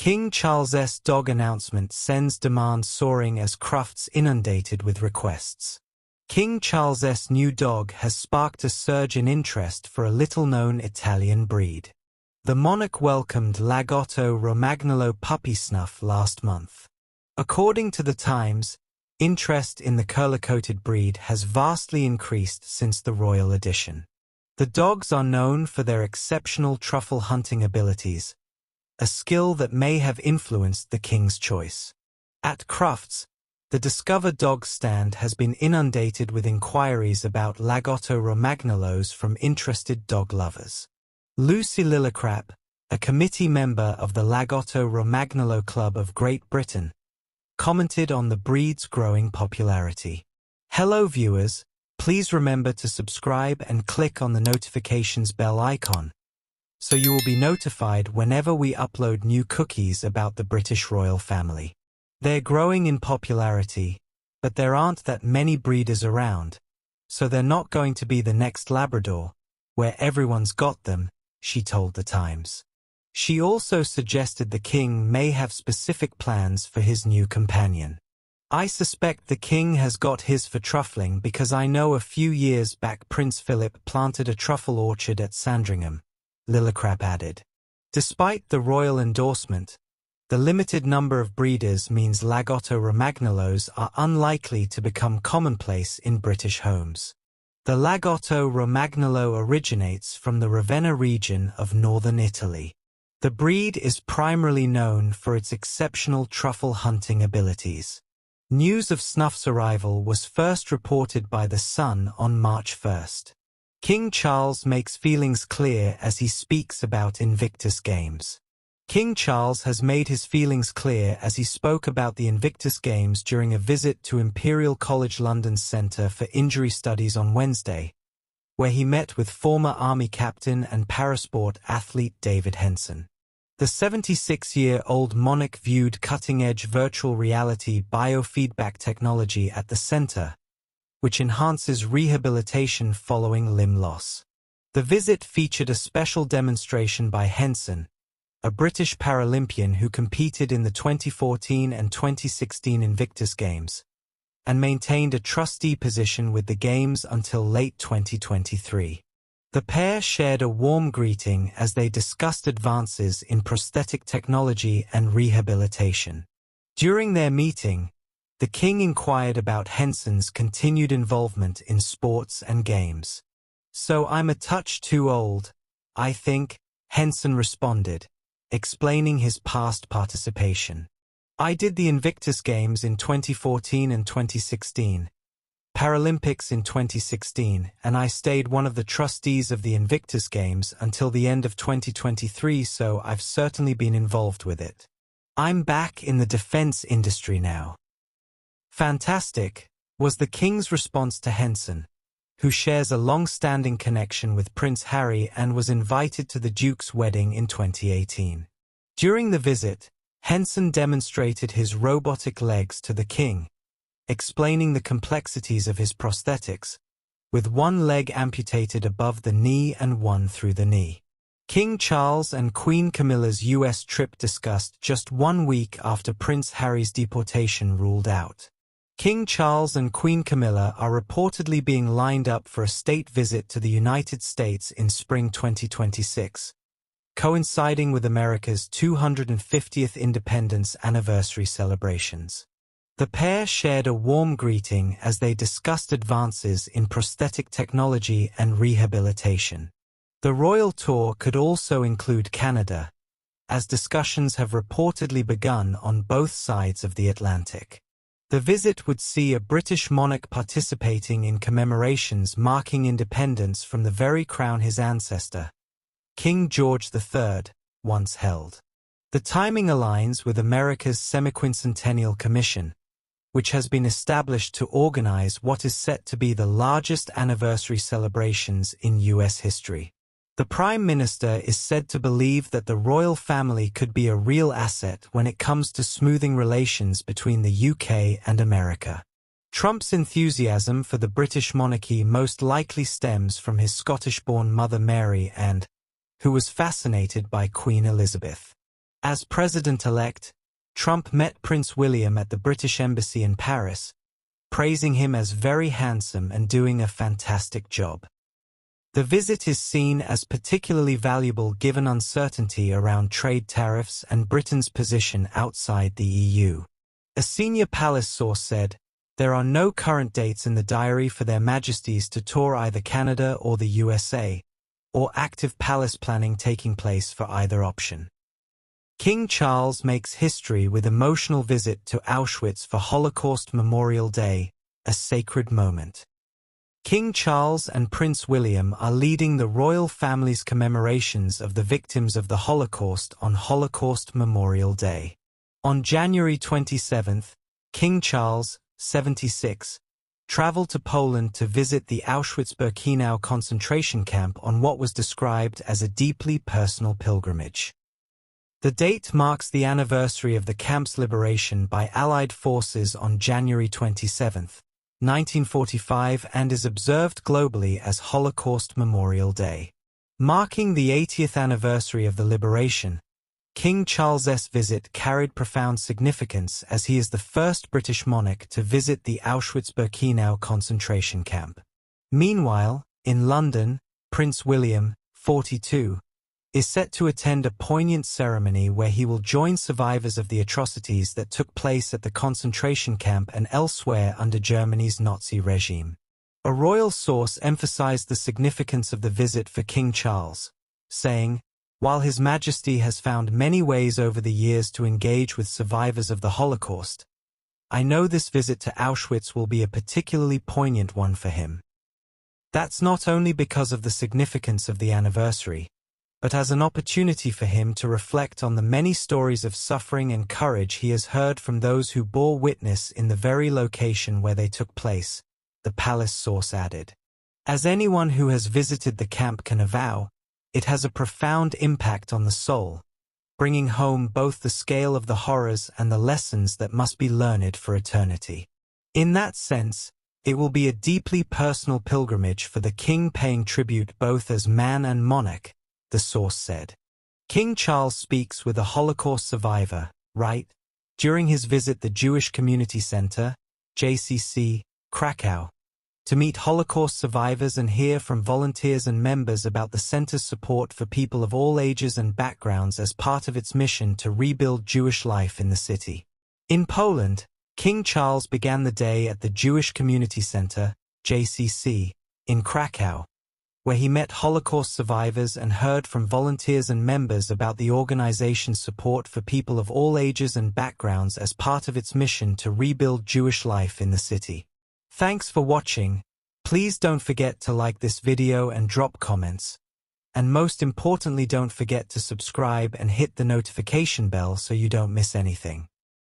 King Charles's dog announcement sends demand soaring as Crufts inundated with requests. King Charles's new dog has sparked a surge in interest for a little-known Italian breed. The monarch welcomed Lagotto Romagnolo puppy Snuff last month. According to the Times, interest in the curler-coated breed has vastly increased since the royal edition. The dogs are known for their exceptional truffle hunting abilities, a skill that may have influenced the king's choice. At Crufts, the Discover Dog stand has been inundated with inquiries about Lagotto Romagnolos from interested dog lovers. Lucy Lilicrap, a committee member of the Lagotto Romagnolo Club of Great Britain, commented on the breed's growing popularity. Hello viewers, please remember to subscribe and click on the notifications bell icon, so you will be notified whenever we upload new cookies about the British royal family. They're growing in popularity, but there aren't that many breeders around, so they're not going to be the next Labrador, where everyone's got them, she told the Times. She also suggested the king may have specific plans for his new companion. I suspect the king has got his for truffling because I know a few years back Prince Philip planted a truffle orchard at Sandringham, Lilicrap added. Despite the royal endorsement, the limited number of breeders means Lagotto Romagnolos are unlikely to become commonplace in British homes. The Lagotto Romagnolo originates from the Ravenna region of northern Italy. The breed is primarily known for its exceptional truffle hunting abilities. News of Snuff's arrival was first reported by The Sun on March 1st. King Charles makes feelings clear as he speaks about Invictus Games. King Charles has made his feelings clear as he spoke about the Invictus Games during a visit to Imperial College London's Centre for Injury Studies on Wednesday, where he met with former Army captain and parasport athlete David Henson. The 76-year-old monarch viewed cutting-edge virtual reality biofeedback technology at the centre, which enhances rehabilitation following limb loss. The visit featured a special demonstration by Henson, a British Paralympian who competed in the 2014 and 2016 Invictus Games, and maintained a trustee position with the Games until late 2023. The pair shared a warm greeting as they discussed advances in prosthetic technology and rehabilitation. During their meeting, the king inquired about Henson's continued involvement in sports and games. "So I'm a touch too old, I think," Henson responded, explaining his past participation. "I did the Invictus Games in 2014 and 2016, Paralympics in 2016, and I stayed one of the trustees of the Invictus Games until the end of 2023, so I've certainly been involved with it. I'm back in the defense industry now." "Fantastic," was the king's response to Henson, who shares a long-standing connection with Prince Harry and was invited to the Duke's wedding in 2018. During the visit, Henson demonstrated his robotic legs to the king, explaining the complexities of his prosthetics, with one leg amputated above the knee and one through the knee. King Charles and Queen Camilla's U.S. trip discussed just 1 week after Prince Harry's deportation ruled out. King Charles and Queen Camilla are reportedly being lined up for a state visit to the United States in spring 2026, coinciding with America's 250th independence anniversary celebrations. The pair shared a warm greeting as they discussed advances in prosthetic technology and rehabilitation. The royal tour could also include Canada, as discussions have reportedly begun on both sides of the Atlantic. The visit would see a British monarch participating in commemorations marking independence from the very crown his ancestor, King George III, once held. The timing aligns with America's Semiquincentennial Commission, which has been established to organize what is set to be the largest anniversary celebrations in U.S. history. The Prime Minister is said to believe that the royal family could be a real asset when it comes to smoothing relations between the UK and America. Trump's enthusiasm for the British monarchy most likely stems from his Scottish-born mother Mary and, who was fascinated by Queen Elizabeth. As president-elect, Trump met Prince William at the British Embassy in Paris, praising him as very handsome and doing a fantastic job. The visit is seen as particularly valuable given uncertainty around trade tariffs and Britain's position outside the EU. A senior palace source said, "There are no current dates in the diary for Their Majesties to tour either Canada or the USA, or active palace planning taking place for either option." King Charles makes history with emotional visit to Auschwitz for Holocaust Memorial Day, a sacred moment. King Charles and Prince William are leading the royal family's commemorations of the victims of the Holocaust on Holocaust Memorial Day. On January 27, King Charles, 76, traveled to Poland to visit the Auschwitz-Birkenau concentration camp on what was described as a deeply personal pilgrimage. The date marks the anniversary of the camp's liberation by Allied forces on January 27, 1945, and is observed globally as Holocaust Memorial Day. Marking the 80th anniversary of the liberation, King Charles's visit carried profound significance as he is the first British monarch to visit the Auschwitz-Birkenau concentration camp. Meanwhile, in London, Prince William, 42, is set to attend a poignant ceremony where he will join survivors of the atrocities that took place at the concentration camp and elsewhere under Germany's Nazi regime. A royal source emphasized the significance of the visit for King Charles, saying, "While His Majesty has found many ways over the years to engage with survivors of the Holocaust, I know this visit to Auschwitz will be a particularly poignant one for him. That's not only because of the significance of the anniversary, but as an opportunity for him to reflect on the many stories of suffering and courage he has heard from those who bore witness in the very location where they took place," the palace source added. As anyone who has visited the camp can avow, it has a profound impact on the soul, bringing home both the scale of the horrors and the lessons that must be learned for eternity. In that sense, it will be a deeply personal pilgrimage for the king, paying tribute both as man and monarch, the source said. King Charles speaks with a Holocaust survivor, right, during his visit the Jewish Community Center, JCC, Krakow, to meet Holocaust survivors and hear from volunteers and members about the center's support for people of all ages and backgrounds as part of its mission to rebuild Jewish life in the city. In Poland, King Charles began the day at the Jewish Community Center, JCC, in Krakow, where he met Holocaust survivors and heard from volunteers and members about the organization's support for people of all ages and backgrounds as part of its mission to rebuild Jewish life in the city. Thanks for watching. Please don't forget to like this video and drop comments. And most importantly, don't forget to subscribe and hit the notification bell so you don't miss anything.